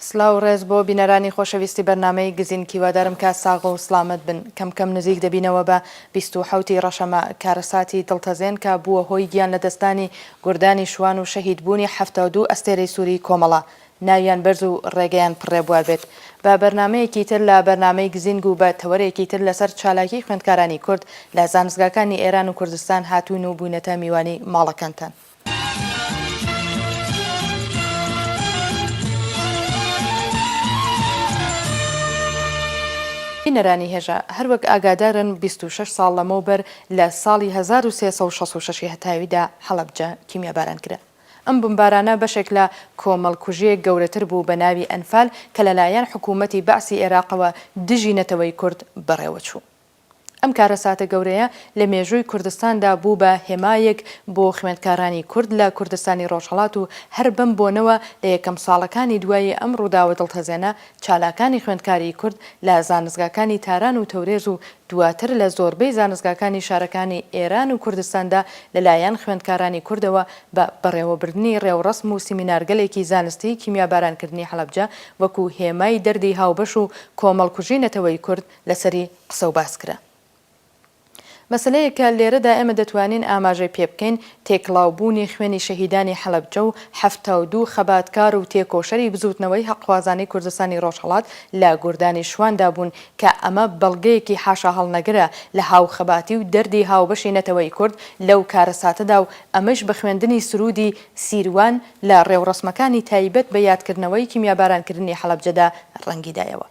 سلااو ڕێز بۆ بینەرانی خۆشەویستی بەرنامەی گزین کیوادارم کا ساغ و سلامت بن کەم نزیک دەبینەوە بە 27 ڕەشەمە کارەساتی دڵتەزێن کە بووە هۆی گیان لە دەستانی گوردانی شوان و شەهیدبوونی 72 ئەستێرەی سووری کۆمەڵە ناویان بەرز و ڕێگەیان پڕێبوار بێت بە بەرنمەیەکی تر لە بەرنمەی گزینگ و بە تەوەرێکی تر لەسەر چالاکی خوێندکارانی کورد لە زانستگاکانی ئێران و کوردستان هاتوون و بوونەتە میوانی ماڵەکانتان. بینەرانی هێژە هەروەک ئاگادارن 26 ساڵ لەمەوبەر لە ساڵی 1366 هەتاویدا حەڵەبجە کیمیاباران کرا. ئەم بمبارانە بەشێک لە کۆمەڵکوژیەک گەورەتر بوو بە ناوی ئەنفال کە لەلایەن حکوومەتی بەعسی عێراقەوە دژی نەتەوەی کورد بەڕێوەچوو. ئەم کارەساتە گەورەیە لە مێژووی کوردستاندا بوو بە هێمایەک بۆ خوێندکارانی کورد لە کوردستانی ڕۆژهەڵات و هەر بەم بۆنەوە لە یەکەم ساڵەکانی دوایی ئەم ڕووداوە دڵتەزێنە چالاکانی خوێندکاری کورد لە زانستگاکانی تاران و تەورێز و دواتر لە زۆربەی زانستگاکانی شارەکانی ئێران و کوردستاندا لەلایەن خوێندکارانی کوردەوە بە بەڕێوەبردننی ڕێوڕسم و سیمینارگەلێکی زانستی کیمیابارانکردنی حەڵەبجە وەکو هێمای دەردی هاوبەش و کۆمەڵکوژی نەتەوەی کورد لەسەری قسە و باس کرا. مەسلەیەکە لێرەدا ئێمە دەتوانین ئاماژەی پێ بکەین تێکڵاوبوونی خوێنی شەهیدانی حەڵەبجە و 72 خەباتکار و تێکۆشەری بزوتنەوەی حەقوازانی کوردستانی ڕۆژهەڵات لە گوردانی شواندا بوون کە ئەمە بەڵگەیەکی حاشا هەڵنەگرە لە هاو خەباتی و دەردی هاوبەشی نەتەوەی کورد لەو کارەساتەدا و ئەمەش بە خوێندنی سرودی سیروان لە ڕێوڕسمەکانی تایبەت بە یادکردنەوەی کیمیابارانکردنی حەڵەبجەدا ڕەنگیدایەوە.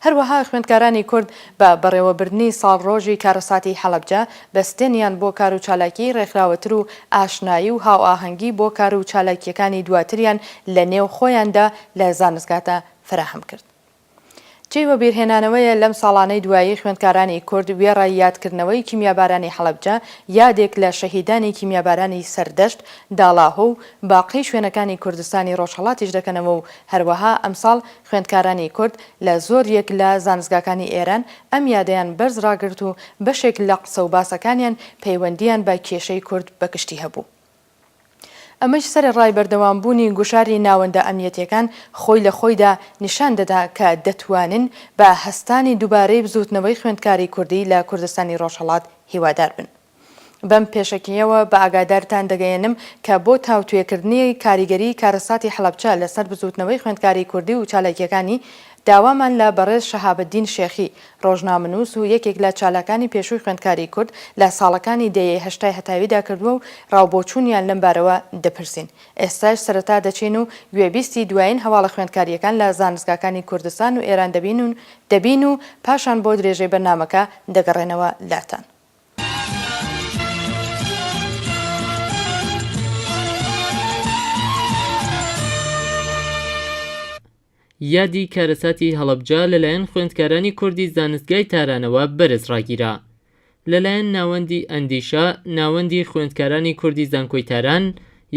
هەروەها خوێندکارانی کورد بە بەڕێوەبردننی ساڵڕۆژی کارەساتی حەڵەبجە بەستێنیان بۆ کار و چالاکی ڕێکخراوەتر و ئاشنایی و هاوئاهەنگی بۆ کار و چالاکیەکانی دواتریان لە نێو خۆیاندا لە زانستگاتە فراهم کرد. جێوە بیرهێنانەوەیە لەم ساڵانەی دوایی خوێندکارانی کورد وێڕای یادکردنەوەی کیمیابارانی حەڵەبجە یادێک لە شەهیدانی کیمیابارانی سەردەشت داڵاهۆ و باقی شوێنەکانی کوردستانی ڕۆژهەڵاتیش دەکەنەوە و هەروەها ئەمساڵ خوێندکارانی کورد لە زۆریەک لە زانستگاکانی ئێران ئەم یادەیان بەرز ڕاگرت و بەشێک لە قسە و باسەکانیان پەیوەندیان بە کێشەی کورد بەگشتی هەبوو. ئەمەش سەر ڕای بەردەوامبوونی گوشاری ناوەندە ئەمنیەتیەکان خۆی لە خۆیدا نیشان دەدا کە دەتوانن بە هەستانی دووبارەی بزوتنەوەی خوێندکاری کوردی لە کوردستانی ڕۆژهەڵات هیوادار بن. بەم پێشەکیەوە بە ئاگادارتان دەگەیەنم کە بۆ تاوتوێکردنی کاریگەری کارەساتی حەڵەبجە لەسەر بزوتنەوەی خوێندکاری کوردی و چالاکیەکانی داوامان لە بەڕێز شەهابەدین شێخی ڕۆژنامەنووس و یەکێک لە چالاکانی پێشووی خوێندکاری کورد لە ساڵەکانی دەیەی هەشتای هەتاویدا کردووە و ڕاوبۆچوونیان لەم بارەوە دەپرسین. ئێستاش سەرەتا دەچین و گوێبیستی دوایین هەواڵە خوێندکاریەکان لە زانستگاکانی کوردستان و ئێران دەبین و پاشان بۆ درێژەی بەرنامەکە دەگەڕێنەوە لاتان. یادی کارەساتی هەڵەبجە لەلایەن خوێندکارانی کوردی زانستگای تارانەوە بەرز ڕاگیرا. لەلایەن ناوەندی ئەندیشە ناوەندی خوێندکارانی کوردی زانکۆی تاران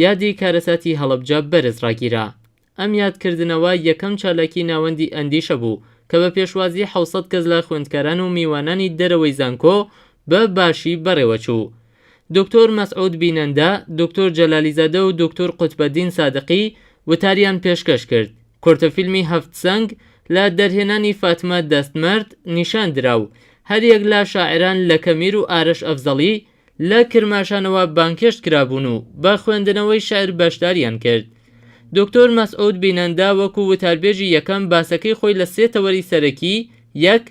یادی کارەساتی هەڵەبجە بەرز ڕاگیرا. ئەم یادکردنەوە یەکەم چالاکی ناوەندی ئەندیشە بوو کە بە پێشوازی 700 کەس لە خوێندکاران و میوانانی دەرەوەی زانکۆ بە باشی بەڕێوەچوو. دکتۆر مەسعود بینەندە، دکتۆر جەلالیزادە و دکتۆر قوتبەدین سادقی وتاریان پێشکەش کرد. کورتەفیلمی هەفت سەنگ لە دەرهێنانی فاتمە دەستمەرد نیشان دراو. هەر یەک لە شاعران لە کەمیر و ئارەش ئەفزەڵی لە کرماشانەوە بانکێشت کرابوون و بە خوێندنەوەی شعر بەشداریان کرد. دکتۆر مەسعود بینەندە وەکو وتاربێژی یەکەم باسەکەی خۆی لە 3 تەوەری سەرەکی: 1.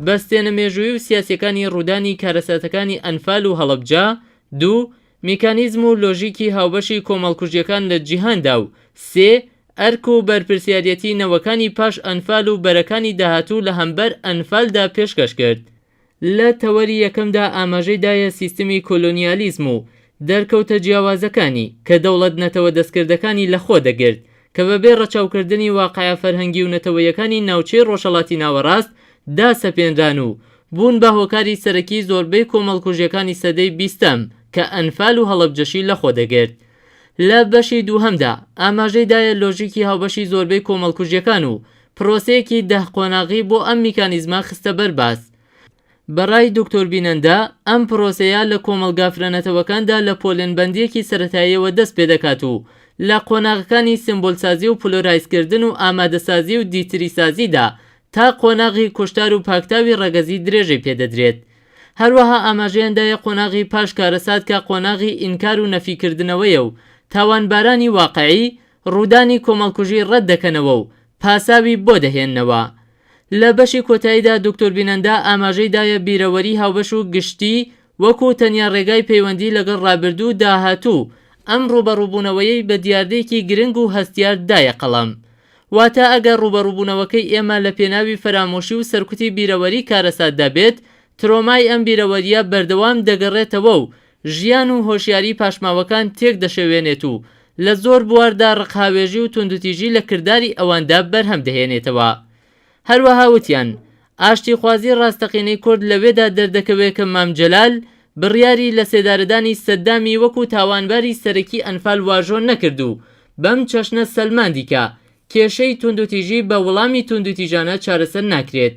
بەستێنە مێژووی و سیاسیەکانی ڕوودانی کارەساتەکانی ئەنفال و هەڵەبجە، 2. میکانیزم و لۆژیکی هاوبەشی کۆمەڵکوژیەکان لە جیهاندا و 3. ئەرک و بەرپرسیارەتی نەوەکانی پاش ئەنفال و بەرەکانی داهاتوو لە هەمبەر ئەنفالدا پێشکەش کرد. لە تەوەری یەکەمدا ئاماژەیدایە سیستمی کۆلۆنیالیزم و دەرکەوتە جیاوازەکانی کە دەوڵەت نەتەوە دەستکردەکانی لەخۆ دەگرت کە بەبێ ڕەچاوکردنی واقعە فەرهەنگی و نەتەوەیەکانی ناوچەی ڕۆژهەڵاتی ناوەڕاست داسەپێنران و بوون بە هۆکاری سەرەکی زۆربەی کۆمەڵکوژیەکانی سەدەی 20م کە ئەنفال و هەڵەبجەشی لەخۆ دەگرت. لە بەشی دووهەمدا ئاماژەیدایە لۆژیکی هاوبەشی زۆربەی کۆمەڵکوژیەکان و پرۆسەیەکی دەهقۆناغی بۆ ئەم میکانیزمە خستە بەرباس. بەڕای دکتۆر بینەندە ئەم پرۆسەیە لە کۆمەڵگا فرەنەتەوەکاندا لە پۆلێنبەندیەکی سەرەتاییەوە دەست پێ دەکات و لە قۆناغەکانی سمبۆلسازی و پلۆرایزکردن و ئامادەسازی و دیتریسازیدا تا قۆناغی کوشتار و پاکتاوی ڕەگەزی درێژەی پێدەدرێت. هەروەها ئاماژەیەندایە قۆناغی پاش کارەسات کە قۆناغی ئینکار و نەفیکردنەوەیە و تاوانبارانی واقعی ڕوودانی کۆمەڵکوژی ڕەت دەکەنەوە و پاساوی بۆ دەهێننەوە. لە بەشی کۆتاییدا دکتۆر بینەندا ئاماژەیدایە بیرەوەری هاوبەش و گشتی وەکو تەنیا ڕێگای پەیوەندی لەگەڵ ڕابردوو داهاتوو ئەم ڕوبەڕووبوونەوەیی بە دیاردەیەکی گرنگ و هەستیار دایە قەڵەم. واتە ئەگەر ڕوبەڕووبوونەوەکەی ئێمە لە پێناوی فەرامۆشی و سەرکوتی بیرەوەری کارەساتدا بێت، ترۆمای ئەم بیرەوەریە بەردەوام دەگەڕێتەوە و ژیان و هۆشیاری پاشماوەکان تێک دەشەوێنێت و لە زۆر بواردا ڕقهاوێژی و توندوتیژی لە کرداری ئەواندا بەرهەم دەهێنێتەوە. هەروەها وتیان ئاشتیخوازی ڕاستەقینەی کورد لەوێدا دەردەکەوێت کە مام جەلال بڕیاری لە سێدارەدانی سەددامی وەکو تاوانباری سەرەکی ئەنفال واژۆ نەکرد و بەم چەشنە سەلمان دیکە کێشەی توندوتیژی بە وەڵامی توندوتیژانە چارەسەر ناکرێت.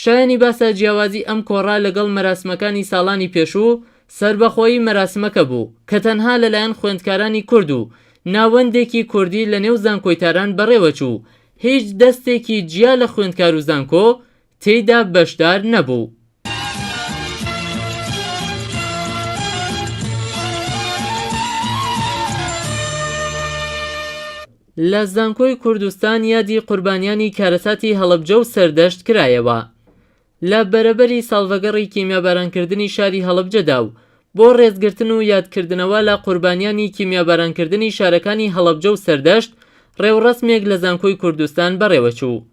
شایانی باسە جیاوازی ئەم کۆڕا لەگەڵ مەراسمەکانی ساڵانی پێشوو سربەخۆیی مەراسمەکە بوو کە تەنها لەلایەن خوێندکارانی کورد و ناوەندێکی کوردی لە نێو زانکۆیتاران بەڕێوەچوو، هیچ دەستێکی جیا لە خوێندکار و زانکۆ تێیدا بەشدار نەبوو. لە زانکۆی کوردستان یادی قوربانیانی کارەساتی هەڵەبجە و سەردەشت کرایەوە. لە بەرەبەری ساڵڤەگەڕی کیمیابارانکردنی شاری هەڵەبجەدا و بۆ ڕێزگرتن و یادکردنەوە لە قوربانیانی کیمیابارانکردنی شارەکانی هەڵەبجە و سەردەشت ڕێوڕەسمێک لە زانکۆی کوردستان بەڕێوەچوو.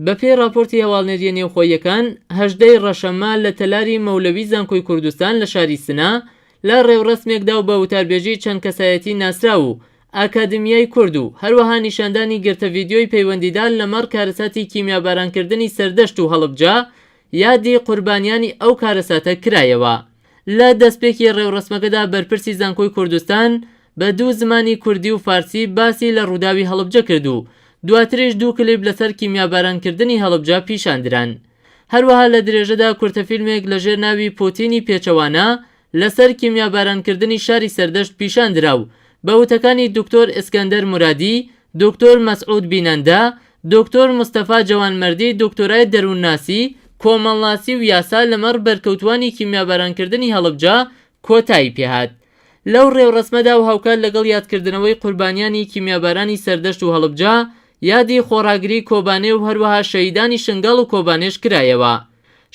بەپێی راپۆرتی هەواڵنێریە نێوخۆیەکان 18 ڕەشەممە لە تەلاری مەولەوی زانکۆی کوردستان لە شاری سنا لە ڕێوڕەسمێکدا و بە وتاربێژی چەند کەسایەتی ناسرا و ئاکادمیای کورد و هەروەها نیشاندانی گرتە ڤیدیۆی پەیوەندیدار لەمەڕ کارەساتی کیمیابارانکردنی سەردەشت و هەڵەبجە یادی قوربانیانی ئەو کارەساتە کرایەوە. لە دەستپێکی ڕێوڕەسمەکەدا بەرپرسی زانکۆی کوردستان بە دوو زمانی کوردی و فارسی باسی لە ڕووداوی هەڵەبجە کرد و دواتریش دوو کلیپ لەسەر کیمیابارانکردنی هەڵەبجە پیشاندران. هەروەها لە درێژەدا کورتەفیلمێک لەژێر ناوی پۆتینی پێچەوانە لەسەر کیمیابارانکردنی شاری سەردەشت پیشاندرا و بە وتەکانی دکتۆر ئسکەندەر مورادی، دکتۆر مەسعود بینەندە، دکتۆر مستەفا جەوانمەردی دکتۆرای دەروونناسی، کۆمەڵناسی و یاسا لەمەڕ بەرکەوتوانی کیمیابارانکردنی هەڵەبجە کۆتایی پێهات. لەو ڕێوڕەسمەدا و هاوکات لەگەڵ یادکردنەوەی قوربانیانی کیمیابارانی سەردەشت و هەڵەبجە یادی خۆڕاگری کۆبانێ و هەروەها شەهیدانی شنگاڵ و کۆبانێش کرایەوە.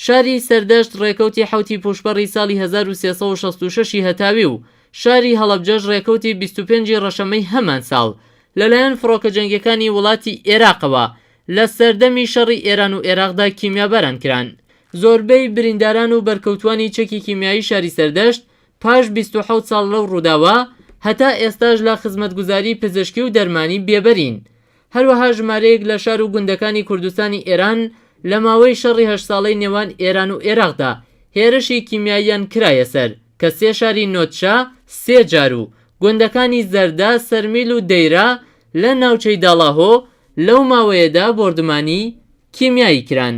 شاری سەردەشت ڕێکەوتی حوتی پوشپەڕی ساڵی 1366 هەتاوی و شاری هەڵەبجەش ڕێکەوتی 25 ڕەشەمەی هەمان ساڵ لەلایەن فڕۆکە جەنگیەکانی وڵاتی عێراقەوە لە سەردەمی شەڕی ئێران و عێراقدا کیمیاباران کران. زۆربەی برینداران و بەرکەوتوانی چەکی کیمیایی شاری سەردەشت پاش 27 ساڵ لەو ڕووداوە هەتا ئێستاش لە خزمەتگوزاری پزیشکی و دەرمانی بێبەرین. هەروەها ژمارەیەک لە شار و گوندەکانی کوردستانی ئێران لە ماوەی شەڕی 8 ساڵەی نێوان ئێران و عێراقدا هێرشی کیمیاییان کرایە سەر کە 3 شاری نۆتشا 3 جار و گوندەکانی زەردا، سەرمیل و دەیرا لە ناوچەی داڵاهۆ لەو ماوەیەدا بۆردمانی کیمیایی کران.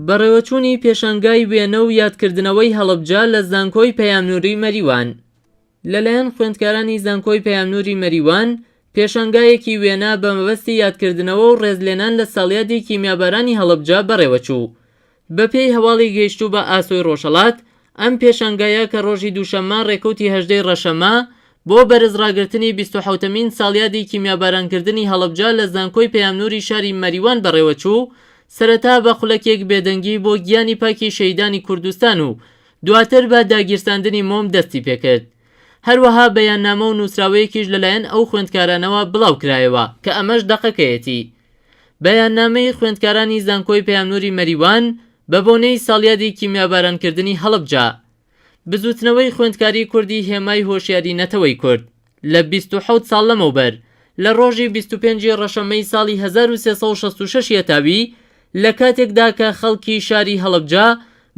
بەڕێوەچوونی پێشانگای وێنە و یادکردنەوەی هەڵەبجە لە زانکۆی پەیامنووری مەریوان. لەلایەن خوێندکارانی زانکۆی پەیامنووری مەریوان پێشانگایەکی وێنە بە مەبەستی یادکردنەوە و ڕێزلێنان لە ساڵیادی کیمیابارانی هەڵەبجە بەڕێوەچوو. بەپێی هەواڵی گەیشتوو بە ئاسۆی ڕۆژهەڵات، ئەم پێشانگایە کە ڕۆژی دووشەممە ڕێکەوتی 18 ڕەشەمە بۆ بەرزڕاگرتنی 27مین ساڵیادی کیمیابارانکردنی هەڵەبجە لە زانکۆی پەیامنووری شاری مەریوان بەڕێوەچوو، سەرەتا بە خولەکێک بێدەنگی بۆ گیانی پاکی شەهیدانی کوردستان و دواتر بە داگیرساندنی مۆم دەستی پێکرد. هەروەها بەیاننامە و نووسراوەیەکیش لەلایەن ئەو خوێندکارانەوە بڵاو کرایەوە کە ئەمەش دەقەکەیەتی. بەیاننامەی خوێندکارانی زانکۆی پەیامنووری مەریوان بە بۆنەی ساڵیادی کیمیابارانکردنی هەڵەبجە. بزوتنەوەی خوێندکاری کوردی هێمای هۆشیاری نەتەوەی کورد لە 27 ساڵ لەمەوبەر لە ڕۆژی 25 ڕەشەمەی ساڵی 1366 هەتاوی لە کاتێکدا کە خەڵکی شاری هەڵەبجە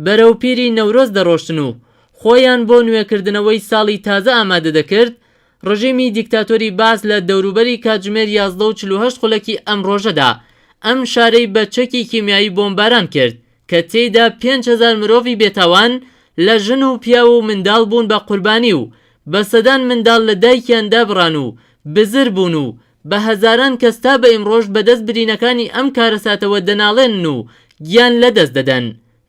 بەرەو پیری نەورۆز دەڕۆشتن و خۆیان بۆ نوێکردنەوەی ساڵی تازە ئامادە دەکرد، ڕژیمی دیکتاتۆری باس لە دەوروبەری کاتژمێر 11:48 خولەکی ئەم ڕۆژەدا ئەم شارەی بە چەکی کیمیایی بۆمباران کرد کە تێیدا 5,000 مرۆڤی بێتاوان لە ژن و پیا و منداڵ بوون بە قوربانی و بە سەدان منداڵ لە دایکیان دابڕان و بزر بوون و بە هەزاران کەس تا بە ئیمڕۆژ بەدەست برینەکانی ئەم کارەساتەوە دەناڵێن و گیان لەدەست دەدەن.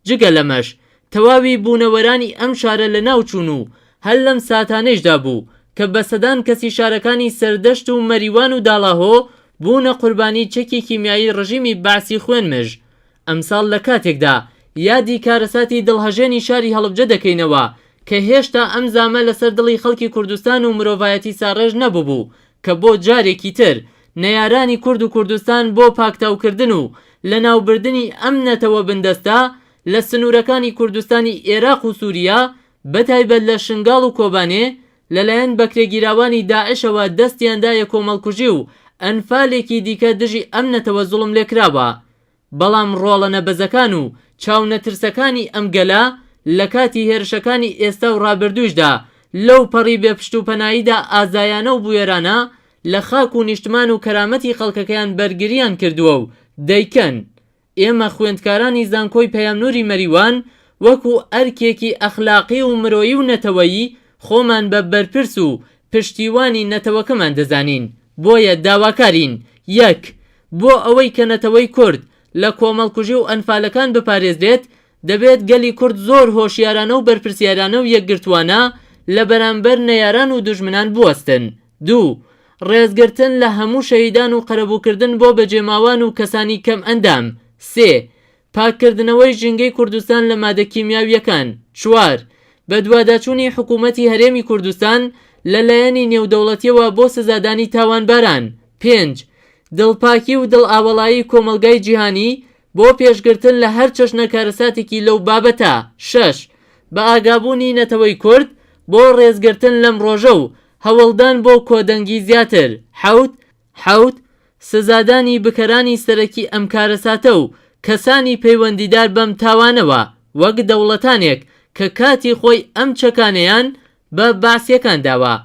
جگە لەمەش تەواوی بوونەوەرانی ئەم شارە لە ناوچوون و هەر لەم ساتانەیشدا بوو کە بە سەدان کەسی شارەکانی سەردەشت و مەریوان و داڵاهۆ بوونە قوربانی چەکی کیمیایی ڕژیمی باعسی خوێنمژ. ئەمساڵ لە کاتێکدا یادی کارەساتی دڵهەژێنی شاری هەڵەبجە دەکەینەوە کە هێشتا ئەم زامە لەسەر دڵی خەڵکی کوردستان و مرۆڤایەتی ساڕێژ نەبوو کە بۆ جارێکی تر نەیارانی کورد و کوردستان بۆ پاکتاوکردن و لە ناوبردنی ئەم نەتەوە بندەستە لە سنوورەکانی کوردستانی عێراق و سووریا بەتایبەت لە شنگاڵ و کۆبانێ لەلایەن بەکرێگیراوانی داعشەوە دەستیاندایە کۆمەڵکوژی و ئەنفالێکی دیکە دژی ئەم نەتەوە زوڵم لێکراوە. بەڵام ڕۆڵە نەبەزەکان و چاونەترسەکانی ئەم گەلا لە کاتی هێرشەکانی ئێستا و ڕابردووشدا لەو پەڕی بێپشت و پەناییدا ئازایانە و بوێرانە لە خاک و نیشتمان و کەرامەتی خەڵکەکەیان بەرگریان کردووە و دەیکەن. ئێمە خوێندکارانی زانکۆی پەیامنووری مەریوان وەکو ئەرکێکی ئەخلاقی و مرۆیی و نەتەوەیی خۆمان بە بەرپرس و پشتیوانی نەتەوەکەمان دەزانین. بۆیە داواکارین: یەک، بۆ ئەوەی کە نەتەوەی کورد لە کۆمەڵکوژی و ئەنفالەکان بپارێزرێت دەبێت گەلی کورد زۆر هۆشیارانە و بەرپرسیارانە و یەکگرتوانە لە بەرامبەر نەیاران و دوژمنان بوەستن. دوو، ڕێزگرتن لە هەموو شەهیدان و قەرەبووکردن بۆ بەجێماوان و کەسانی کەم ئەندام. سێ، پاککردنەوەی ژینگەی کوردستان لە مادە کیمیاویەکان. چوار، بە دوواداچوونی حکوومەتی هەرێمی کوردستان لەلایەنی نێودەوڵەتیەوە بۆ سزادانی تاوانباران. پێنج، دڵپاکی و دڵئاوەڵایی کۆمەلگای جیهانی بۆ پێشگرتن لە هەر چەشنە کارەساتێکی لەو بابەتە. شەش، بە ئاگابوونی نەتەوەی کورد بۆ ڕێزگرتن لەم ڕۆژە و هەوڵدان بۆ کۆدەنگی زیاتر. حەوت، سزادانی بکەرانی سەرەکی ئەم کارەساتە و کەسانی پەیوەندیدار بەم تاوانەوە وەک دەوڵەتانێک کە کاتی خۆی ئەم چەکانەیان بە باسیەکان داوە.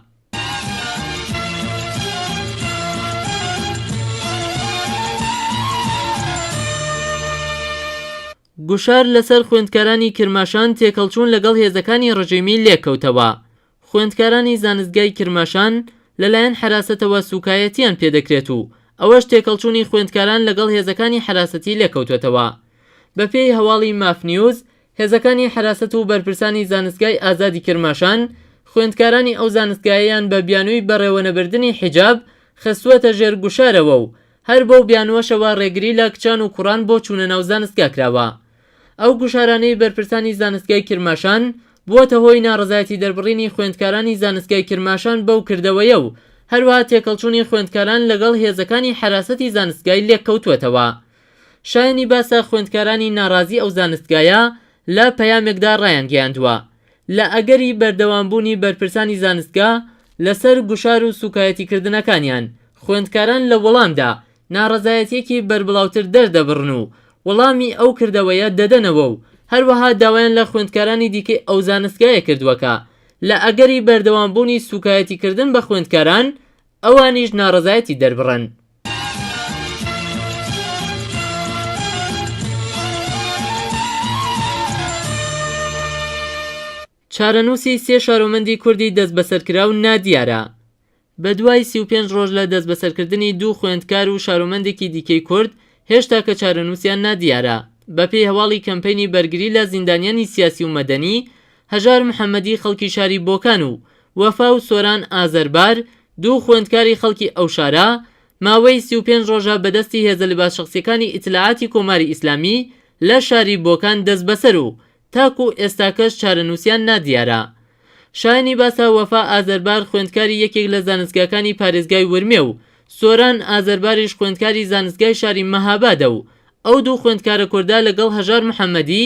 گوشار لەسەر خوێندکارانی کرماشان تێکەڵچوون لەگەڵ هێزەکانی ڕژیمی لێکەوتەوە. خوێندکارانی زانستگای کرماشان لەلایەن حراسەتەوە سوکایەتیان پێدەکرێت و ئەوەش تێکەڵچوونی خوێندکاران لەگەڵ هێزەکانی حراسەتی لێکەوتوێتەوە. بەپێی هەواڵی مافنیوز، هێزەکانی حراسەت و بەرپرسانی زانستگای ئازادی کرماشان خوێندکارانی ئەو زانستگاییان بە بیانووی بەڕێوەنەبردنی حیجاب خستووەتە ژێر گوشارەوە و هەر بەو بیانوەشەوە ڕێگری لە کچان و کوڕان بۆ چوونە ناو زانستگا کراوە. ئەو گوشارانەی بەرپرسانی زانستگای کرماشان بووەتە هۆی ناڕزایەتی دەربڕینی خوێندکارانی زانستگای کرماشان بەو کردەوەیە و هەروەها تێکەڵچوونی خوێندکاران لەگەڵ هێزەکانی حراسەتی زانستگای لێککەوتوێتەوە. شایانی باسە خوێندکارانی ناڕازی ئەو زانستگایە لە پەیامێکدا ڕایان گەیاندووە لە ئەگەری بەردەوامبوونی بەرپرسانی زانستگا لەسەر گوشار و سوکایەتیکردنەکانیان خوێندکاران لە وەڵامدا ناڕزایەتێکی بربڵاوتر دەردەبڕن و وەڵامی ئەو کردەوەیە دەدەنەوە و هەروەها داوایان لە خوێندکارانی دیکەی ئەو زانستگایە کردووەکە لە ئەگەری بەردەوامبوونی سوکایەتیکردن بە خوێندکاران ئەوانیش ناڕزایەتی دەربڕن. چارەنووسی سێ شارۆمەندی کوردی دەست بەسەرکراو نادیارە. بە دوای 35 ڕۆژ لە دەست بەسەرکردنی دوو خوێندکار و شارۆمەندێکی دیکەی کورد هێشتا کە چارەنووسیان نادیارە. بەپێی هەواڵی کەمپەینی بەرگری لە زیندانیانی سیاسی و مەدەنی، هەژار محەممەدی خەڵکی شاری بۆکان و وەفا و سۆران ئازەربار دوو خوێندکاری خەڵکی ئەو شارە ماوەی 35 ڕۆژە بەدەستی هێزە لەباس شخصیەکانی ئیتلاعاتی کۆماری ئیسلامی لە شاری بۆکان دەست بەسەر و تاکو ئێستاکەش چارەنووسیان نادیارە. شایانی باسا وەفا ئازەربار خوێندکاری یەکێک لە زانستگاکانی پارێزگای ورمێ و سۆران ئازەرباریش خوێندکاری زانستگای شاری مەهابادە و ئەو دوو خوێندکارە کووردا لەگەڵ هەژار محەممەدی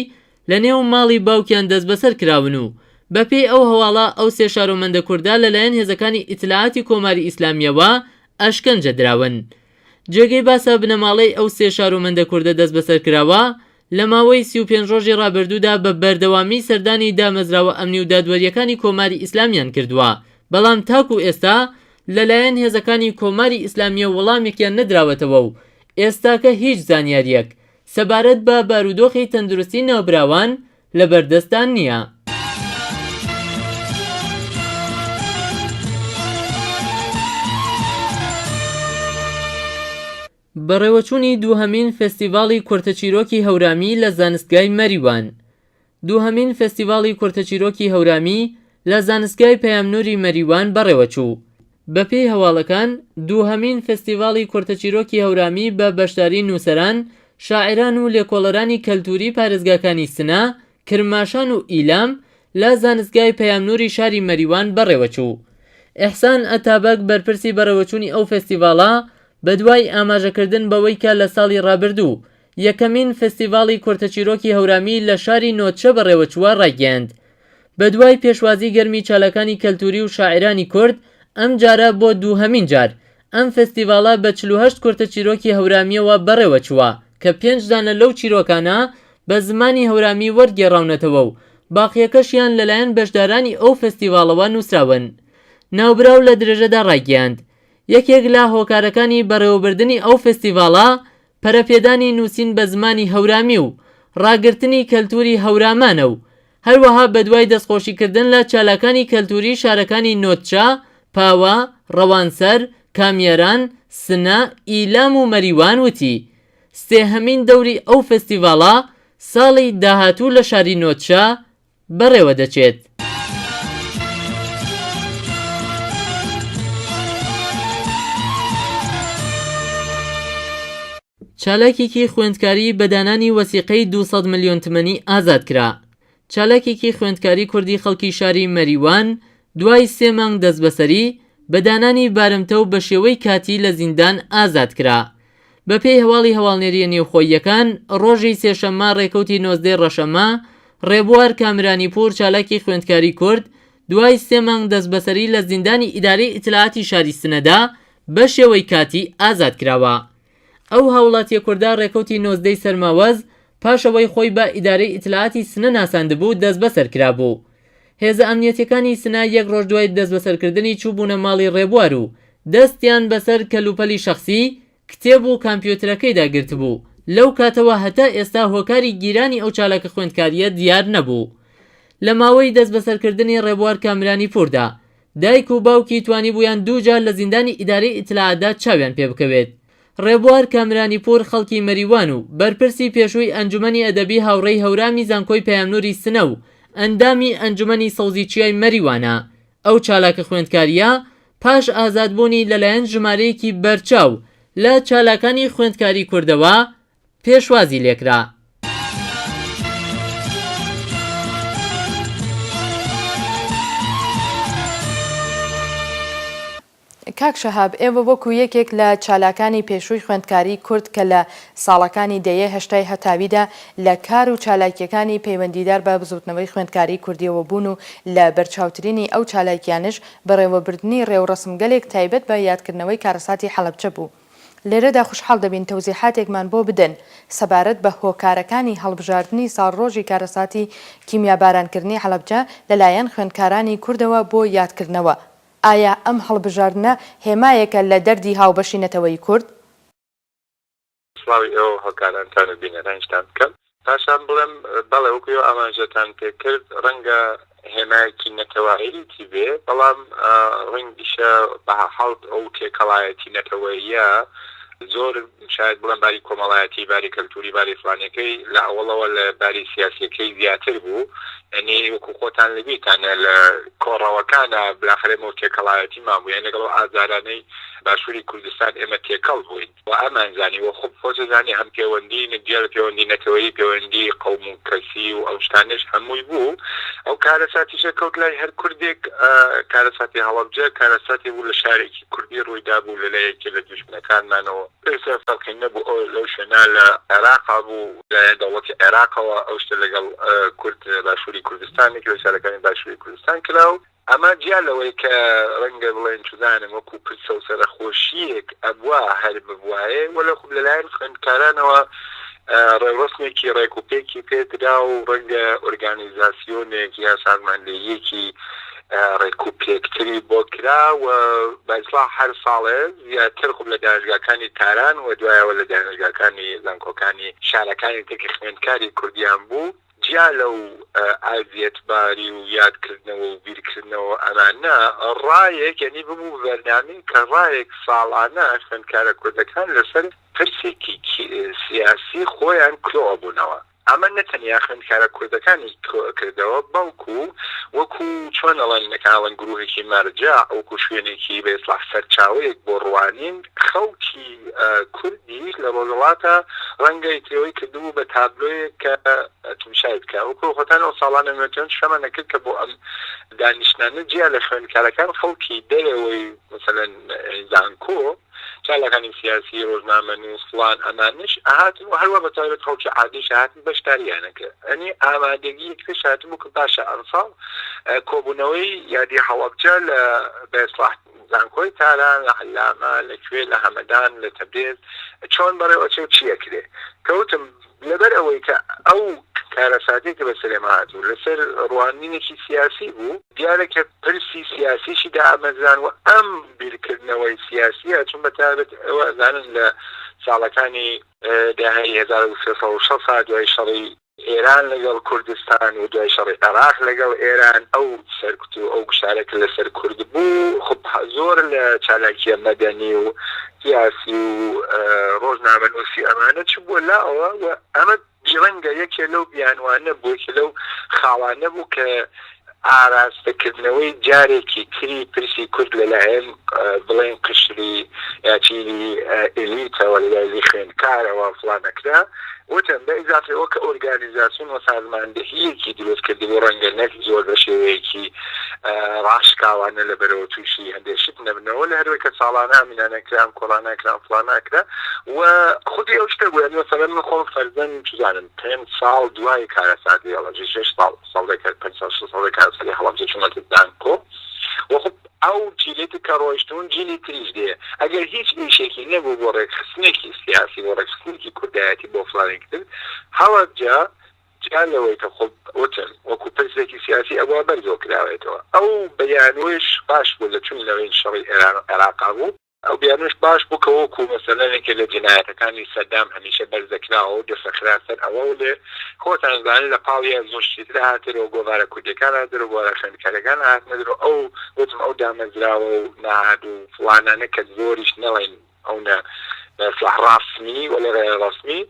لە نێو ماڵی باوکیان دەست بەسەر کراون و بەپێی ئەو هەواڵە ئەو سێ شارۆمەندە کووردا لەلایەن هێزەکانی ئیتلاعاتی کۆماری ئیسلامیەوە ئەشکەنجە دراون. جێگەی باسا بنەماڵەی ئەو سێ شارۆمەندە کووردە دەست بەسەر کراوە لە ماوەی 35 ڕۆژی ڕابردوودا بە بەردەوامی سەردانی دامەزراوە ئەمنی و دادوەریەکانی کۆماری ئیسلامیان کردووە، بەڵام تاکو ئێستا لەلایەن هێزەکانی کۆماری ئیسلامیە وەڵامێکیان نەدراوەتەوە و ئێستاکە هیچ زانیاریەک سەبارەت بە بارودۆخی تەندروستی ناوبراوان لەبەردەستان نییە. بەڕێوەچوونی دووهەمین فێستیڤاڵی کورتەچیرۆکی هەورامی لە زانستگای مەریوان. دووهەمین فێستیڤاڵی کورتەچیرۆکی هەورامی لە زانستگای پەیامنووری مەریوان بەڕێوەچوو. بەپێی هەواڵەکان دووهەمین فێستیڤاڵی کورتەچیرۆکی هەورامی بە بەشداری نووسەران، شاعران و لێکۆڵەرانی کەلتوری پارێزگاکانی سنە، کرماشان و ئیلام لە زانستگای پەیامنووری شاری مەریوان بەڕێوەچوو. ئێحسان ئەتابەک بەرپرسی بەڕێوەچوونی ئەو فێستیڤاڵە بەدوای ئاماژەکردن بەوەی کە لە ساڵی ڕابردوو یەکەمین فێستیڤاڵی کورتەچیرۆکی هەورامی لە شاری نۆتچە بەڕێوەچووە ڕاگەیاند. بەدوای پێشوازی گەرمی چالەکانی کەلتوری و شاعرانی کورد، ئەم جارە بۆ دووهەمین جار ئەم فێستیڤاڵە بە 48 کورتەچیرۆکی هەورامیەوە بەڕێوەچووە کە 5 دانە لەو چیرۆکانە بە زمانی هەورامی وەرگێڕاونەتەوە و باقیەکەشیان لەلایەن بەشدارانی ئەو فێستیڤاڵەوە نووسراون. ناوبراو لە درێژەدا ڕاگەیاند. یەکێک لە هۆکارەکانی بەڕێوەبردننی ئەو فێستیڤاڵە پەرەپێدانی نووسین بە زمانی هەورامی و ڕاگررتنی کەلتوری هەورامانە و هەروەها بەدوای دەستخۆشیکردن لە چالاکانی کەلتوری شارەکانی نۆتچە، پاوە، ڕەوانسەر، کامیێران، سنە، ئیلام و مەریوان وتی سێهەمین دەوری ئەو فێستیڤاڵە ساڵی داهاتوو لە شاری نۆتچە بەڕێوە دەچێت. چالاکێکی خوێندکاری بە دانانی وەسیقەی 200 ملیۆن تمەنی ئازاد کرا. چالاکێکی خوێندکاری کوردی خەڵکی شاری مەریوان دوای 3 مانگ دەست بەسەری بە دانانی بارمتە و بە شێوەی کاتی لە زیندان ئازاد کرا. بەپێی هەواڵی هەواڵنێریە نێوخۆییەکان ڕۆژی سێشەممە ڕێکەوتی 19 ڕەشەمە ڕێبوار کامرانیپور چالاکی خوێندکاری کورد دوای 3 مانگ دەست بەسەری لە زیندانی ئیدارەی ئیتلاعاتی شاری سنەدا بە شێوەی کاتی ئازاد کراوە. ئەو هاوڵاتیە کووردا ڕێکەوتی 19 سەرماوەز پاشەوەی خۆی بە ئیدارەی ئیتلاعاتی سنە ناساندبوو دەست بەسەر کرابوو. هێزە ئەمنیەتەکانی سنە یەک ڕۆژ دوای دەست بەسەرکردنی چووبوونە ماڵی ڕێبوار و دەستیان بەسەر کەلوپەلی شەخسی، کتێب و کامپیۆترەکەیدا گرتبوو. لەو کاتەوە هەتا ئێستا هۆکاری گیرانی ئەو چالاکە خوێندکاریە دیار نەبوو. لە ماوەی دەست بەسەرکردنی ڕێبوار کامرانیپوردا دایک و باوکی توانی بوویان 2 جار لە زیندانی ئیدارەی ئیتلاعاتدا چاویان پێ بکەوێت. ڕێبوار کامرانیپور خەڵکی مەریوان و بەرپرسی پێشووی ئەنجومەنی ئەدەبی هاوڕێی هەورامی زانکۆی پەیامنووری سنە و ئەندامی ئەنجومەنی سەوزیچیای مەریوانە. ئەو چالاکە خوێندکاریە پاش ئازادبوونی لەلایەن ژمارەیەکی بەرچاو لە چالاکانی خوێندکاری کوردەوە پێشوازی لێکرا. کاک شەهاب، ئێوە وەکو یەکێک لە چالاکانی پێشووی خوێندکاری کورد کە لە ساڵەکانی دەیە هەشتای هەتاویدا لە کار و چالاکیەکانی پەیوەندیدار بە بزوتنەوەی خوێندکاری کوردیەوە بوون و لە بەرچاوترینی ئەو چالاکیانش بەڕێوەبردننی ڕێوڕسمگەلێک تایبەت بە یادکردنەوەی کارەساتی حەڵەبجە بوو. لێرەدا خوشحاڵ دەبین تەوزیحاتێکمان بۆ بدەن سەبارەت بە هۆکارەکانی هەڵبژاردننی ساڵڕۆژی کارەساتی کیمیابارانکردنی حەڵەبجە لەلایەن خوێندکارانی کوردەوە بۆ یادکردنەوە. ئایا ئەم هەڵبژاردنە هێمایەکە لە دەردی هاوبەشینەتەوەی کورد؟ سڵاوی ئەو هەڵکارانتان و بینەرانشتان بکەم. پاشان بڵێم بەڵێ وەکو ئاماژەتان پێکرد ڕەنگە هێمایەکی نەتەواییتی بێ، بەڵام ڕەنگیشە بە حەڵت ئەو تێکەڵایەتی نەتەوەییە زۆر شاید بڵێم باری کۆمەڵایەتی، باری کەلتوری، باری فلانەکەی لە ئەوڵەوە لە باری سیاسیەکەی زیاتر بوو. یعنی وەکو خۆتان لەبیتانە لە کۆڕەوەکانە بلاخرێمەوە تێکەڵایەتی مابوو، یعنی لەگەڵ ئازارانەی باشووری کوردستان ئێمە تێکەڵ بووین و ئەمانزانی وە خۆ خۆزانی هەم پەیوەندی نەجێر پەیوەندی نەتەوەیی، پەیوەندی قەوم و کەسی و ئەو شتانش هەمووی بوو. ئەو کارەساتیشە کەوت لای هەر کوردێک، کارەساتی هەڵەبجە کارەساتی بوو لە شارێکی کوردی ڕوویدا بوو لەلایەکی لە دوژمنەکانمانەوە. ئێستا فەرقی نەبوو لەو شوێنە لە عێراقا بوو، لە دەوڵەتی عێراقەوە ئەو شتە لەگەڵ کورد باشووری کوردستانێکی لە شارەکانی باشووری کوردستان کراو. ئەمە جیا لەوەی کە ڕەنگە بڵێن چزانم وەکو پرسە و سەرخۆشیەک ئەبوا هەر ببوایە وەلە خوب لەلایەن خوێندکارانەوە ڕێوەسمێکی ڕێکوپێکی پێدرا و ڕەنگە ئۆرگانیزاسیۆنێک یا سازماندهیەکی ڕێکوپێکتری بۆ کرا و بەئیسڵاح هەر ساڵێ زیاتر خوب لە دانشگاکانی تاران و دوایەوە لە دانشگاکانی زانکۆکانی شارەکانی تێکی خوێندکاری کوردیان بوو جیا لەو ئازیەتباری و یادکردنەوە و بیرکردنەوە ئەمانە ڕایەک یعنی ببوو بەرنامەی کە ڕایەک ساڵانە خوێندکارە کوردەکان لەسەر پرسێکی سیاسی خۆیان کلۆ بوونەوە ئەمە نەتەنیا خوێندکارە کوردەکانی کردەوە بەڵکو وەکو چۆن ئەڵەن نەکاڵەن گروهێکی مەرجە ئەوکو شوێنێکی بەئیسڵاح سەرچاوەیەک بۆ ڕوانین خەڵکی کوردی لە ڕۆژهەڵاتە ڕەنگە تێوەی کردبوو بە تابلۆیەک کە تمشای بکە وەکو خۆتان ئەو ساڵانە نوێتیان شەمە نەکرد کە بۆ ئەم دانیشتانە جیا لە خوێندکارەکان خەڵکی دەرەوەی مەسەلەن زانکۆ چالەکانی سیاسی ڕۆژنامە نووس فڵان ئەمانش ئاهاتن و هەروە بەتایبەت خەڵکی عادیش هاتن بەشداریانەکە ئەنی ئامادەگیەکش هاتبوو کە باشە ئەم ساڵ کۆبوونەوەی یادی هەڵەبجە لە بەئیسڵاح زانکۆی تاران لە عەلامە لەکوێ لە هەمەدان لە تەبرێز چۆن بەڕێوەچێ و چیە کرێ کەوتم لەبەر ئەوەی کە ئەو کارەساتێک کە بەسەرێمە هاتوو لەسەر ڕوانینێکی سیاسی بوو دیارێکە پرسی سیاسیشی دامەزان و ئەم بیرکردنەوەی سیاسیە چون بەتابەت ئەوە ئەزانن لە ساڵەکانی داهەی 1360 دوای شەڕی ئێران لەگەڵ کوردستان و دوای شەڕی عێراق لەگەڵ ئێران ئەو سەرکوت و ئەو گشتارێک لەسەر کورد بوو خب زۆر لە چالاکیە مەدەنی و سیاسی و ڕۆژنامەنووسی ئەمانە چ بووە لاەوە و ئەمە ڕەنگە یەکێ لەو بیانوانە بووکە لەو خاڵانە بوو کە ئاراستەکردنەوەی جارێکی تری پرسی کورد لەلایەن بڵێن قشری یاچینی ئێلیتەوە لەلای خوێندکارەوە فڵانەکرا وتم بە ئیزافەوە کە ئۆرگانیزاسیۆن و سازماندەهیەکی دروست کردی بۆ ڕەنگە نەک زۆر بە شێوەیەکی ڕاشکاوانە لەبەرەوە تووشی هەندێشت نەبنەوە لە هەروەی کە ساڵانە مینانەکران کۆڵانەکران فڵانەکرا و خودی ئەو شتە بوو مەسەلەن من خۆم فەرزەن چزانم 5 ساڵ دوای کارەساتی هەڵەبجە 6 ساڵێک 5 ساڵێک کارەساتی هەڵەبجە چوومەتە دانکۆ وخب ئەو جیلێتی کە ڕۆیشتون جیلی تریش دێ ئەگەر هیچ ئیشێکی نەبوو بۆ ڕێکخستنێکی سیاسی بۆ ڕێکخستنێکی کوردایەتی بۆ فڵانێک کرد هەڵەبجە جالەوەی کە خۆ وتن وەکو پرسێکی سیاسی ئەوە بەرزۆ کراوێتەوە ئەو بەیانوێش باش بوو لە چون لەوەی شەڕی عێراقا بوو ئەو بیانوش باش بوو کە وەکو مەسەلەنێکە لە جنایەتەکانی سەدام هەمیشە بەرزەکراوە و دەسەخرا سەر ئەوە و لێ خۆتان زانن لە پاڵیە زۆر شتتر هاترەوە گۆڤارە کوردیەکان هاترەوە گۆڤارە خوێندکارەکان هاتنەدرەوە ئەو وتم ئەو دامەزراوە و نەهات و فڵانانە کە زۆریش نەڵێن ئەو بەئیسڵاح ڕاسمی ولا غێر ڕاسمی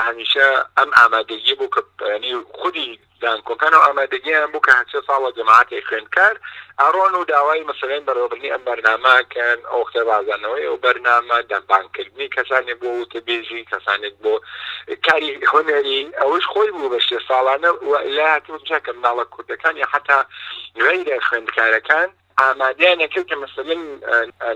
هەمیشە ئەم ئامادەگی بوو کە ینی خودی زانکۆکان و ئامادەگییان بوو کە هەچە ساڵە جەماعەتی خوێندکار ئەڕۆن و داوای مەسەلەن بەڕێوەبردنی ئەم بەرنامەکەن ئەو کتێبازانەوەی ئەو بەرنامە دەمبانکردنی کەسانێک بۆ وتەبێژی کەسانێک بۆ کاری هۆنەری ئەوش خۆی بوو بە شتێ ساڵانە و لە هاتووە کە مناڵە کوردەکان یا حتا غەیرە خوێندکارەکان ئامادەیانە کرد کە مەسەلەن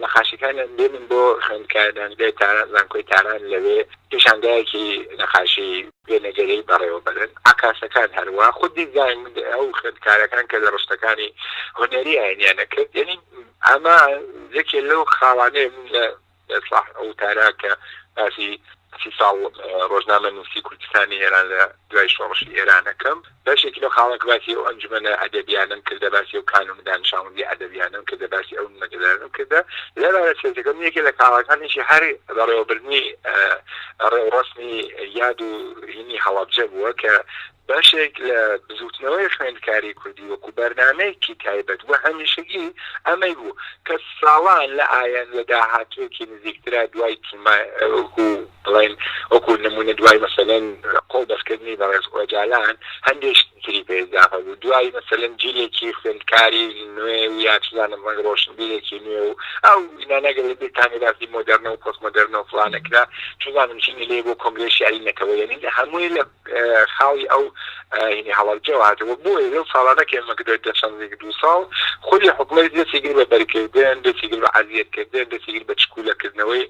نەخاشەکانیان بێنن بۆ خوێندکاردان بێ تاران زانکۆی تاران لەوێ پیشانگایەکی نەخاشی وێنەگەرەی بەڕێوەبەرن ئاکاسەکان هەروە خودی زان ئەو خوێندکارەکان کە لە ڕشتەکانی هۆنەری ئاینیانە کرد یعنی ئەمە یەکێ لەو خاڵانەیە لە ئیسڵاح ئەو تارا کە باسی 30 ساڵ ڕۆژنامە نووسی کوردستانی ئێران لە دوای شۆڕشی ئێرانەکەم بەشێکی لەو خاڵک باسی ئەو ئەنجومەنە ئەدەبیانم کردە باسی ئەو کانون دانشاوندی ئەدەبیانم کردە باسی ئەو مەجللانم کردە لەبارەت سێزەکەم یەکێ لە خاڵەکانیشی هەر بەڕێوەبردنی ڕێوەڕەسمی یاد و هینی هەڵەبجە بووە کە باشێک لە بزوتنەوەی خوێندکاری کوردی وەکو بەرنامەیەکی تایبەت و هەمیشەگی ئەمەی بوو کە ساڵان لە ئایان لە داهاتوێکی نزیکترا دوای بڵێن وەکو نمونە دوای مەسەلەن قۆڵ بەسکردنی بەڕێز ئۆجالان هەندێک تری پێداخە بوو دوای مەسەلەن جیلێکی خوێندکاری نوێ و یا چزانم ڕەنگە ڕۆشنبیرێکی نوێ و ئەو نانەگەر لە بێتانی باسی مۆدەرنە و پۆستمۆدەرنە و فڵانەکرا چزانم چینی لێ بۆ کۆنگرێسی یاریینەکەەوە یعنی هەمووی لە خاڵی ئەو هینی هەڵەبجەوە هاتەوە بۆیە لەو ساڵانە کە ئێمە کردوێتە چەندێک 2 ساڵ خودی حکومەت دەستیگر بە بەرکردن دەستیگر بە عەزیەتکردن دەستیگر بە چکولەکردنەوەی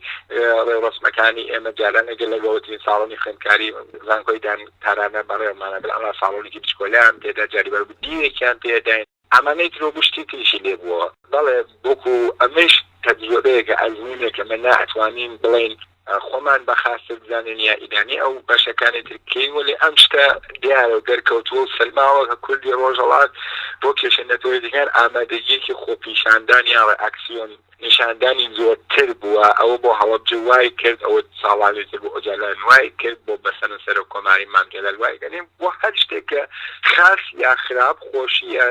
ڕێوەڕەسمەکانی ئێمە جارانەگە لەگەڵەوەترین ساڵۆنی خوێندکاری زانکۆی تارانە بەڕێوەمانە ئەمە ساڵۆنێکی بچکۆلیان تێدا جاریبەر دیرێکیان تێداین ئەمانەی ترۆ بشتی تریشی لێ بووە بەڵێ بۆکو ئەمەش تەجربەیەکە ئەزمونێکە من ناتوانین بڵێن خۆمان بەخاستە بزانین یا ئیدانی ئەو بەشەکانی ترکین ولی ئەم شتە دیارە و دەرکەوتووە و سلماوە کە کوردی ڕۆژهەڵات بۆ کێشەنەتەوەی دیگەر ئامادەگیەکی خۆپیشاندان یا ڕێئەکسیۆن نیشاندانی زۆرتر بووە ئەوە بۆ هەڵەبجە وای کرد ئەوە ساڵانێتر بۆ ئۆجالان وای کرد بۆ بەسەر سەر و کۆماری مامجلال وای گەنیم بۆ هەر شتێکە خاص یا خراپ خۆشیە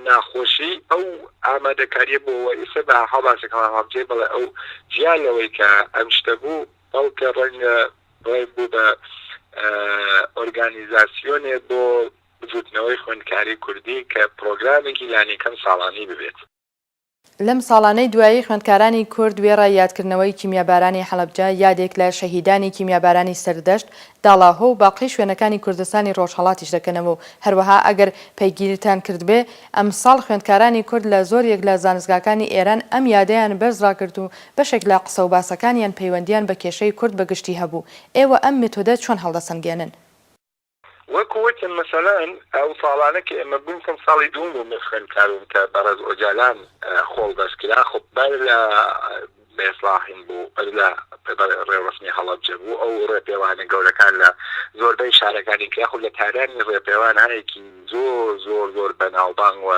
ناخۆشی ئەو ئامادەکاریە بۆەوە ئێستا بە هەڵباسەکەمان هەڵبجێ بڵێ ئەو جیالەوەی کە ئەم شتە بوو بەڵکە ڕەنگە ڕێ بوو بە ئۆرگانیزاسیۆنێ بۆ بجووتنەوەی خوێندکاری کوردی کە پرۆگرامێکی لانیکەم ساڵانی ببێت. لەم ساڵانەی دوایی خوێندکارانی کورد وێڕای یادکردنەوەی کیمیابارانی حەلەبجە یادێک لە شەهیدانی کیمیابارانی سەردەشت داڵاهۆ و باقی شوێنەکانی کوردستانی ڕۆژهەڵاتیش دەکەنەوە و هەروەها ئەگەر پەیگیریتان کردبێ ئەم ساڵ خوێندکارانی کورد لە زۆرێک لە زانستگاکانی ئێران ئەم یادەیان بەرزڕاکرد و بەشێک لە قسە و باسەکانیان پەیوەندیان بە کێشەی کورد بەگشتی هەبوو. ئێوە ئەم مێتۆدە چۆن هەڵدەسەنگێنن؟ وەکووتن مەسەلەن ئەو ساڵانە کە ئێمە بوون کەم ساڵی دوم بوو من خوێندکارم کە بەڕێز ئۆجالان خۆڵ دەستکرا خۆ بەر لە بێسڵاحین بوو بەر لە ڕێوەسمی هەڵەبجە بوو ئەو ڕێپێوانە گەورەکان لە زۆربەی شارەکانی کە خۆ لە تارانی ڕێپێوان هەیەکی زۆر بەناوبانگ و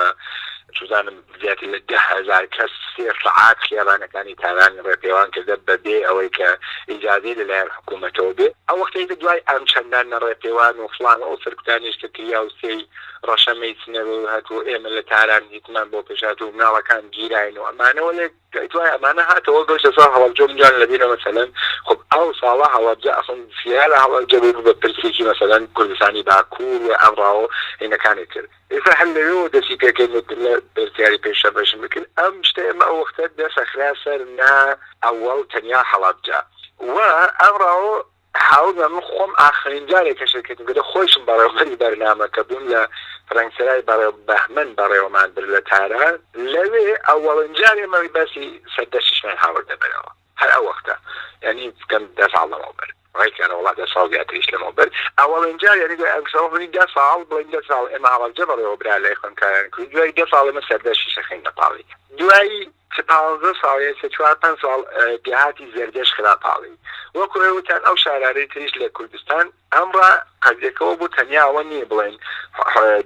چوزانم زیاتر لە 10,000 کەس 3 سەعات خێرانەکانی تارانی ڕێپێوان کردە بەبێ ئەوەی کە ئیجازەی لەلایەن حکوومەتەوە بێ ئەو وەختەی دوای ئەم چەندان ڕێپێوان و فڵان ئەو سەرکوتانیش کە کریا و سێی ڕەشەمەی چنەوە هاتووە ئێمە لە تاران هیچمان بۆ پێشات و مناڵەکان گیراین و ئەمانەوە لێ دوای ئەمانە هاتەوە گەشتە ساڵ هەڵەبجە جان لەبیرە مەسەلەن خب ئەو ساڵە هەڵەبجە ئەسڵ سیارە هەڵەبجە بە پرسێکی مەسەلەن کوردستانی باکوور و ئەمڕاوە هینەکانی کرد ئێستا هەر لەوێ دەچی پێکەین لە پرسیاری پێشە بەشم بکرد ئەم شتە ئێمە ئەو وەختە دەسەخرا سەر نا ئەوەڵ تەنیا هەڵەبجە و ئەمڕاوە حاول من خۆم ئاخرین جارێک کەشەکەتم کە خۆشم بەڕێوەبەری بەرنامەکە بوون لە فەرەنسەرای بەهمن بەڕێوەمان بر لە تاران لەوێ ئەوەڵین جارێ مەوی باسی سەردەشتمان هاوردە بەرەوە هەر ئەو وەختە یعنی بکەم 10 ساڵ لەمەوە بەر ڕێکیانە وڵات 10 ساڵ زیاتریش لەمەوە بەر ئەوەڵین جار یعنی ئەمسەوە بنی 10 ساڵ بڵین 10 ساڵ ئێمە هەڵەبجە بەڕێوە برا لای خوێندکاران کرد دوای 10 ساڵ ئێمە سەردەشتی شەخین نەپاڵی دوایی 15 ساڵ 4-5 ساڵ دێهاتی زەردەشت خراپاڵی وەکو ئێوتان ئەو شارارەی تریش لە کوردستان ئەمڕا قەزیەکەەوە بوو تەنیاوە نییە بڵێن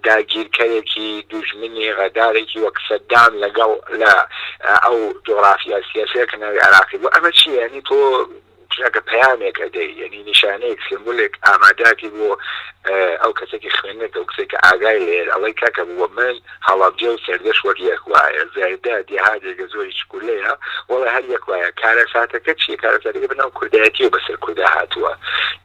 داگیرکەرێکی دوژمنی غەدارێکی وەک سەدام لەگەڵ لە ئەو جۆغرافیا سیاسیە کە ناوی عراقی بوو ئەمە چیە یعنی تۆ چونکە پەیامێکە دەی یعنی نیشانەیەک سمبولێک ئاماداتی بۆ ئەو کەسێکی خوێنێت ئەو کەسێکە ئاگای لێر ئەڵی کاکە بووە من هەڵەبجە و سەردەشت وەک یەک وایە زایدا دیهاتێکە زۆری چکولەیە وەڵا هەر یەک وایە کارەساتەکە چیە کارەساتەکە بەناو کوردایەتی و بەسەر کووردا هاتووە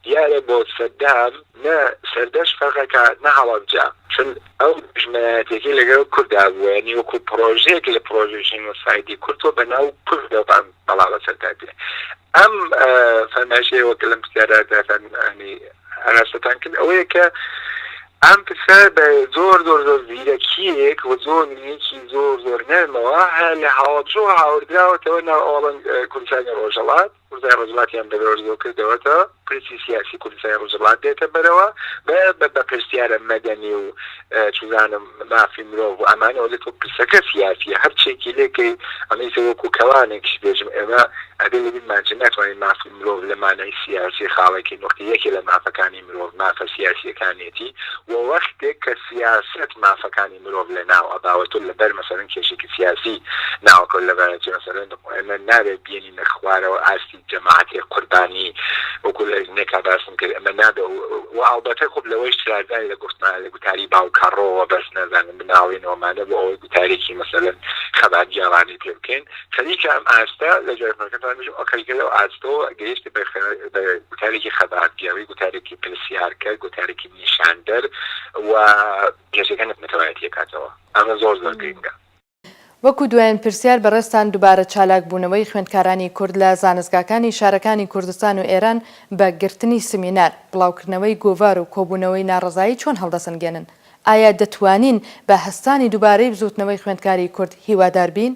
دیارە بۆ سەدام نە سەردەشت فەرقەکە نە هەڵەبجە چون ئەو ژمارەتێکی لەگەڵ کووردا بووە یعنی وەکو پرۆژەیەک لە پرۆژێشن وەسایدی کورتۆ بەناو کوردەوە بەڵاوە سەردادێ ئەم فەرمایشەیە وەکە لەم پرسیارەکان ئاراستان کرد ئەوەیە کە ئەم پرسە بە زۆر زیرەکیەک و زۆر نوێکی زۆر نەرمەوە لە هەڵەبجە هاوردراوەتەوە ناو ئەوڵەن کوردستانی ڕۆژهەڵات کوردستانی ڕۆژهەڵاتیان بەدەوەرزۆ کردەوەتەوە پرسی سیاسی کوردستانی ڕۆژهەڵات دێتە بەرەوە بە پرسیارە مەدەنی و چوزانم مافی مرۆڤ و ئەمانەوە لە تۆ پرسەکە سیاسیە هەرچێکی لێکەی ئەمەیسە وەکو کەوانێکش بێژم ئێمە ئەبێ لەبین ماجە ناتوانین مافی مرۆڤ لە مانای سیاسی خاڵێکی نقطە یەکی لە مافەکانی مرۆڤ مافە سیاسیەکانێتی و وەختێک کە سیاست مافەکانی مرۆڤ لە ناو ئەباوەتۆ لەبەر مەسەرەن کێشێکی سیاسی ناوەکە لەبارەتی مەسەرەن ئێمە نابێت بینی نەخوارەوە ئاستی جەماعەتی قوربانی وەکو لە نێکا باسم کرد ئەمە نابێ و ئەڵبەتە خۆب لەوەی شترازانی لە گفتمان لە گوتاری باوکەڕەوە بەس نەزانم بناوێنەوەمانە بۆ ئەوەی گوتارێکی مەسەرەن خەبات جیاوانی پێ بکەین خەریکە ئەم ئاستا لە جایفەکەتان بژم ئەکەریکە لەو ئاستەوە گەیشتی بە گوتارێکی خەبات جیاوی گوتارێکی پرسیارکە گوتارێکی نیشاندەر و گەشەکان متەوایەتی کاتەوە ئەمە زۆر گرنگە. وەکو دوایین پرسیار بەڕێستان دووبارە چالاک بوونەوەی خوێندکارانی کورد لە زانستگاکانی شارەکانی کوردستان و ئێران بە گرتنی سمینار بڵاوکردنەوەی گۆڤار و کۆبوونەوەی ناڕزایی چۆن هەڵدەسەنگێنن؟ ئایا دەتوانین بە هەستانی دووبارەی بزوتنەوەی خوێندکاری کورد هیوادار بین؟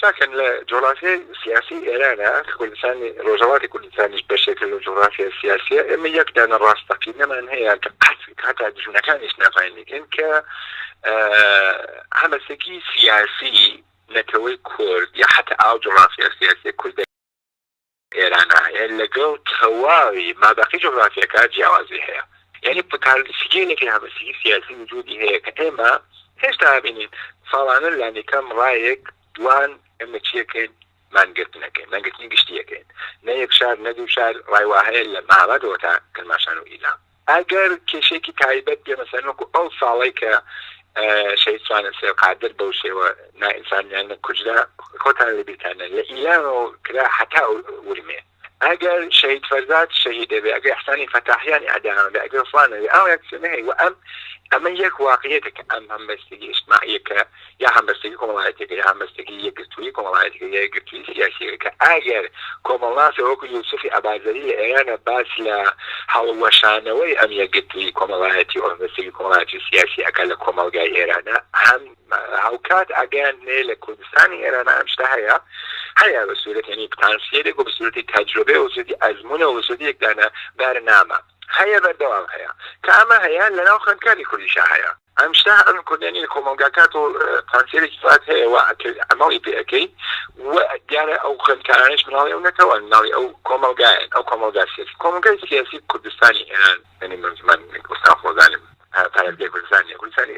شاکن لە جۆغرافیای سیاسی ئێرانە کوردستانی ڕۆژهەڵاتی کوردستانیش بەشێکە لە جۆغرافیای سیاسیە ئێمە یەک دانە ڕاستەقینەمان هەیە کە هەتا دژمنەکانیش نافاینیکن کە هەمەسەکی سیاسی نەتەوەی کورد یا حتا ئاو جۆغرافیا سیاسی کورد ئێرانە هەیە لەگەڵ تەواوی مابەقی جغرافیەکە جیاوازی هەیە یعنی سگەلێکی هەمەسیگی سیاسی وجودی هەیە کە ئێمە هێشتا بینین ساڵانە لانیکەم ڕایەک دوان ئێمە چیەکەین مانگرتنەکەین مانگرتنی گشتیەکەین نە یەک شار نە دوو شار ڕایوا هەیە لە مابەدەوە تا کرماشان و ئیلام ئەگەر کێشێکی تایبەت بێ مەسەلەن وەکو ئەو ساڵی کە شەهید سوانە سێقادر بەو شێوە نائینسانیان کوژرا خۆتان لەبیرتانە لە ئیلانەوە کرا هەتا ورمێ ئەگەر شەهید فەرزاد شەهیدە بێ ئەگەر ئەحسانی فەتاحیان ئەداهان بێ ئەگەر فلانە بێ ئەو یەک نەهەیە و ئەمە یەک واقعیەتە کە ئەم هەمبەستگی ئیجتماعیەکە یا هەمبەستگی کۆمەڵایەتێکە یا هەمبەستگی یەکگرتووی کۆمەڵایەتێکە یا یەکگرتووی سیاسیەکە کە ئەگەر کۆمەڵناسە وەکو یوسوفی ئەبازەری لە ئێرانە باس لە هەڵوەشانەوەی ئەم یەکگرتووی کۆمەڵایەتی و هەمبەستگی کۆمەڵایەتی سیاسی ئەکە لە کۆمەلگای ئێرانە هەم هاوکات ئەگەیان نێ لە کوردستانی ئێرانە ئەمشتا هەیە بە سوورەت یعنی پتانسیەرێک و بە سوورەتی تەجروبە و سوورەتی ئەزمونە و سوورەتی یەکدانە بەرنامە هەیە بەردەوام هەیە کە ئەمە هەیە لەناو خوێندکاری کوردیشا هەیە ئەمشتا ئەم کوردانی کۆمەلگاکات و پتانسیەرێکی فات هەیە و ئەمەڵی پێەکەی و دیارە ئەو خوێندکارانش مناڵی ئەو نەتەوە مناڵی ئەو کۆمەلگایەن ئەو کۆمەلگا سیاسی کۆمەلگای سیاسی کوردستانی ئێران یعنی من ئێستا خۆزانم پارێزگای کوردستانی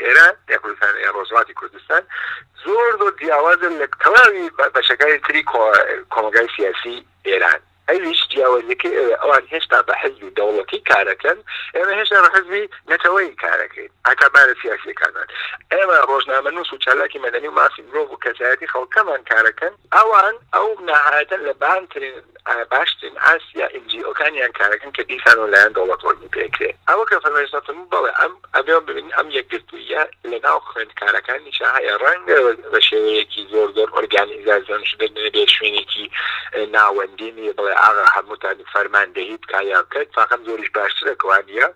ئێران یا کوردستان یا ڕۆژهەڵاتی کوردستان زۆر جیاوازن لە تەواوی بەشەکانی تری کۆمەلگای سیاسی ئێران ئەویش جیاوازەکە ئەوان هێشتا بە حەزبی دەوڵەتی کارەکەن ئێمە هێشتا بە حەزبی نەتەوەی کارەکەین ئاکابارە سیاسیەکانمان ئێمە ڕۆژنامەنووس و چالاکی مەدەنی و مافی مرۆڤ و کەسایەتی خەڵکەمان کارەکەن ئەوان ئەو نەهایەتەن لە باشترین ئاسیا NGO-کانیان کارەکەن کە دیسان و لایەن دەوڵەتوەرگی پێکرێت ئەوە کە فەرمایشتەم بڵێ ئەبێ ببین ئەم یەکگرتوویە لەناو خوێندکارەکانیشا هەیە ڕەنگە بە شێوەیەکی زۆر ئۆرگانیزاسیۆن شدە نەبێ شوێنێکی ناوەندینی بڵێ ئاغا هەمووتان فەرماندەهی بکایان بکەیت فاقەم زۆریش باشترە کوانیە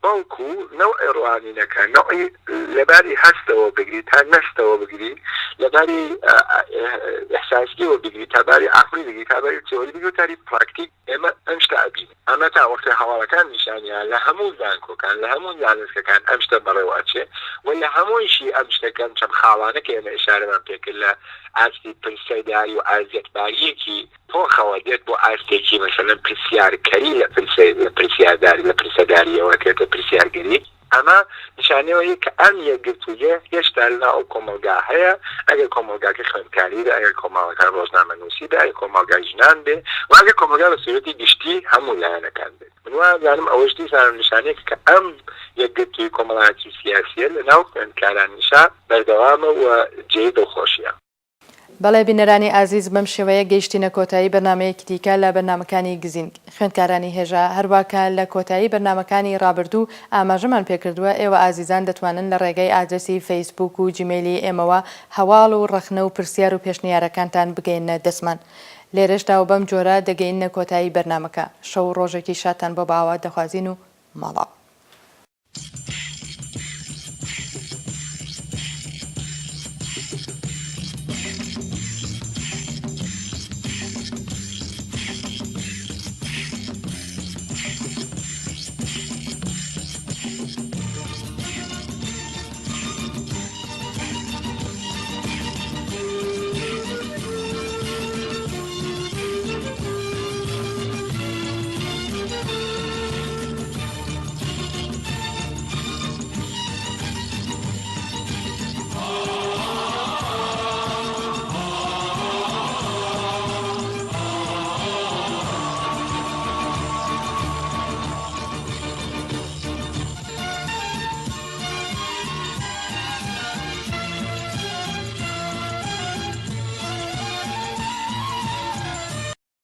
بەڵکو نەوعی ڕوانینەکە نەوعی لەباری هەستەوە بگری تا نەستەوە بگری لەباری ئەحساسیەوە بگری تا باری عقلی بگری تا باری تئۆری بگری و تاری پراکتیک ئێمە ئەم شتە ئەبین ئەمە تا وەختە هەواڵەکان نیشانیان لە هەموو زانکۆکان لە هەموو زانستگەکان ئەم شتە بەڕێوە ئەچێ و لە هەموویشی ئەم شتەکەم چەند خاڵانە کە ئێمە ئیشارەمان پێکرد لە ئاستی پرسەداری و ئازیەتباریەکی تۆخەوە دێت بۆ ئاستێکی مەسەلەن پرسیارکەری لە پرسیارداری لە پرسەداریەوە کێتە پرسیارگەری ئەمە نیشانەوەیە کە ئەم یەکگرتوویە هێشتا لەناو ئەو کۆمەلگا هەیە ئەگەر کۆمەلگاکە خوێندکاریدا ئەگەر کۆمەڵەکان ڕۆژنامەنووسیدا ئەگەر کۆمەلگای ژنان بێ و ئەگەر کۆمەلگا بە سوورەتی گشتی هەموو لایەنەکان بێت من وازانم ئەوەش دیسانم نیشانەیەک کە ئەم یەکگرتووی کۆمەڵایەتی سیاسیە لەناو خوێندکارانیشا بەردەوامە و جێی دڵخۆشیە بەڵێ بینەرانی ئازیز بەم شێوەیە گەیشتینە کۆتایی بەرنامەیەکی دیکە لە بەرنامەکانی گزینگ خوێندکارانی هێژە هەروەکە لە کۆتایی بەرنامەکانی ڕابردوو ئاماژەمان پێکردووە ئێوە ئازیزان دەتوانن لە ڕێگەی ئادرسی فەیسبوک و جیمێلی ئێمەوە هەواڵ و ڕەخنە و پرسیار و پێشنیارەکانتان بگەینە دەستمان لێرەشدا و بەم جۆرە دەگەینە کۆتایی بەرنامەکە شەو ڕۆژێکی شاتان بۆ باوە دەخوازین و ماڵاو